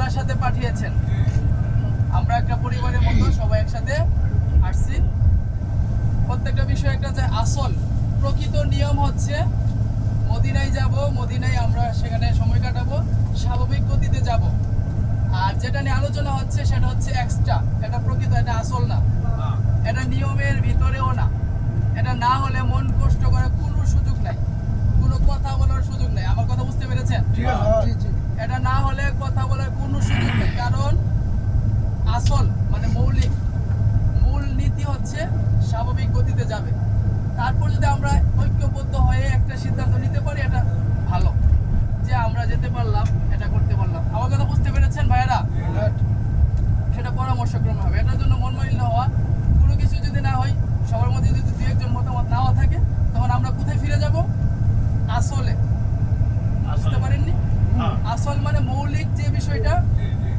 তাআলার সাথে পাঠিয়েছেন। আমরা একটা পরিবারের মতো সবাই একসাথে আসছি। প্রত্যেকটা বিষয় একটা যে আসল প্রকৃত নিয়ম হচ্ছে মদিনায় যাব, মদিনায় আমরা সেখানে সময় কাটাবো, স্বাভাবিক গতিতে যাব। আর যেটা নিয়ে আলোচনা হচ্ছে সেটা হচ্ছে এক্সট্রা, এটা প্রকৃত, এটা আসল না, এটা নিয়মের ভিতরেও না। এটা না হলে মন কষ্ট করার কোনো সুযোগ নাই, কোনো কথা বলার সুযোগ নেই। আমার কথা বুঝতে পেরেছেন? এটা না হলে কথা বলার কোনো সুযোগ নেই, কারণ আসল মানে মূল নীতি হচ্ছে স্বাভাবিক গতিতে যাবে। তারপর যদি আমরা ঐক্যবদ্ধ হয়ে একটা সিদ্ধান্ত নিতে পারি, এটা ভালো যে আমরা যেতে পারলাম, এটা করতে পারলাম। আমার কথা বুঝতে পেরেছেন ভাইয়েরা? সেটা পরামর্শক্রমে হবে। এটার জন্য মনমালিন্য হওয়া কোনো কিছু যদি না হয়, সবার মধ্যে যদি দু একজন মতামত নাও থাকে, তখন আমরা কোথায় ফিরে যাব? আসলে। বুঝতে পারেননি? আসল মানে মৌলিক যে বিষয়টা,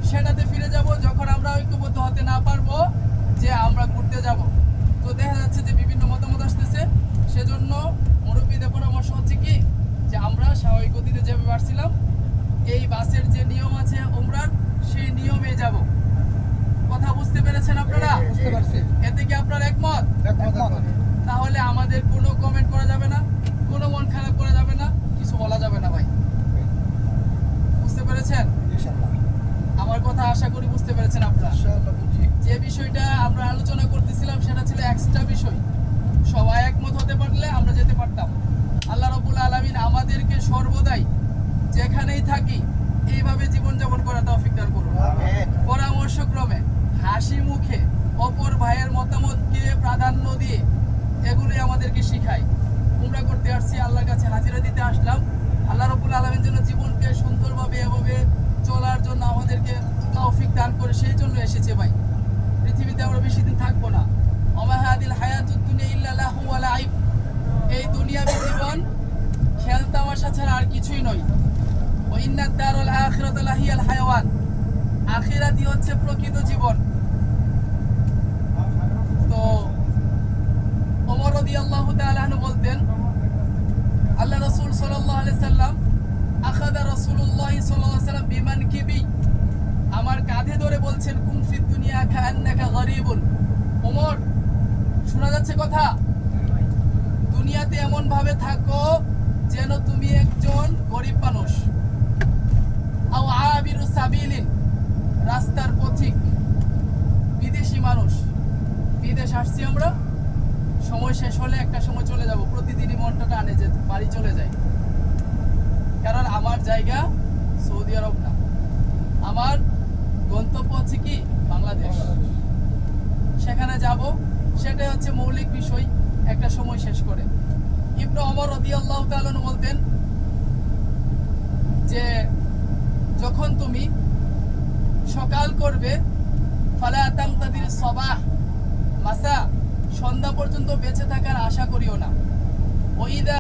সেটাতে ফিরে যাব। যখন আমরা ঐক্যবদ্ধ হতে না পারবো যে আমরা ঘুরতে যাব, তো দেখা যাচ্ছে যে বিভিন্ন মতামত আসতেছে। সেজন্য মুরব্বীদের পরামর্শ হচ্ছে কি, যে আমরা স্বাভাবিক গতিতে যেভাবে আসছিলাম, এই বাসের যে নিয়ম আছে উমরার, সেই নিয়মে যাব। কথা বুঝতে পেরেছেন আপনারা? বুঝতে পারছি। এতে কি আপনারা একমত? তাহলে আমাদের কোনো কমেন্ট করা যাবে না, কোনো মন খারাপ করা যাবে না, কিছু বলা যাবে না ভাই। বুঝতে পেরেছেন? আমার কথা আশা করি বুঝতে পেরেছেন আপনারা। যে বিষয়টা আমরা আলোচনা করতেছিলাম সেটা ছিল এক্সট্রা বিষয়। সবাই একমত হতে পারলে আমরা যেতে পারতাম। আল্লাহ রাব্বুল আলামিন আমাদেরকে সর্বদাই যেখানেই থাকি এইভাবে জীবনযাপন করার তৌফিক দান করুন। পরামর্শক্রমে হাসি মুখে অপর ভাইয়ের মতামতকে প্রাধান্য দিয়ে এগুলি আমাদেরকে শিখায়। উমরা করতে আসছি, আল্লাহর কাছে হাজিরা দিতে আসলাম। আল্লাহ রাব্বুল আলামিন যেন জীবনকে সুন্দরভাবে এভাবে চলার জন্য আমাদেরকে তৌফিক দান করে, সেই জন্য এসেছে ভাই। পৃথিবীতে আমরা বেশি দিন থাকবো না। ওমা হাদিল হায়াতুদ দুনিয়া ইল্লা লাহু ওয়া লাইব। এই দুনিয়াবী জীবন খেল তামাশা ছাড়া আর কিছুই নয়। ওয়া ইন্নাদ দারুল আখিরাতা লাহিয়াল হায়াওয়ান। আখিরাতই হচ্ছে প্রকৃত জীবন। তো ওমর রাদিয়াল্লাহু তাআলা আনহু বলতেন, আল্লাহ রাসূল সাল্লাল্লাহু আলাইহি সাল্লাম আখাযা রাসূলুল্লাহ সাল্লাল্লাহু আলাইহি সাল্লাম বিমানকিবি, আমার কাঁধে ধরে বলছেন, কুন ফিদ দুনিয়া কাআন্নাকা গরীবুন। ওমর, শোনা যাচ্ছে কথা? দুনিয়াতে এমন ভাবে থাকো যেন তুমি একজন গরিব মানুষ। আও আবিরু সাবিলিন, রাস্তার পথিক, বিদেশি মানুষ। বিদেশ আসছি আমরা, সময় শেষ হলে একটা সময় চলে যাব। প্রতিদিনই মনটা টানে যে বাড়ি চলে যায়, কারণ আমার জায়গা সৌদি আরব না, আমার গন্তব্য হচ্ছে কি বাংলাদেশ। সেখানে যাব, সেটাই হচ্ছে মৌলিক বিষয় একটা সময় শেষ করে। ইবনে ওমর রাদিয়াল্লাহু তাআলা বলতেন যে যখন তুমি সকাল করবে, ফালা তামতাদির সবাহ মাসা, সন্ধ্যা পর্যন্ত বেঁচে থাকার আশা করিও না। ওইদা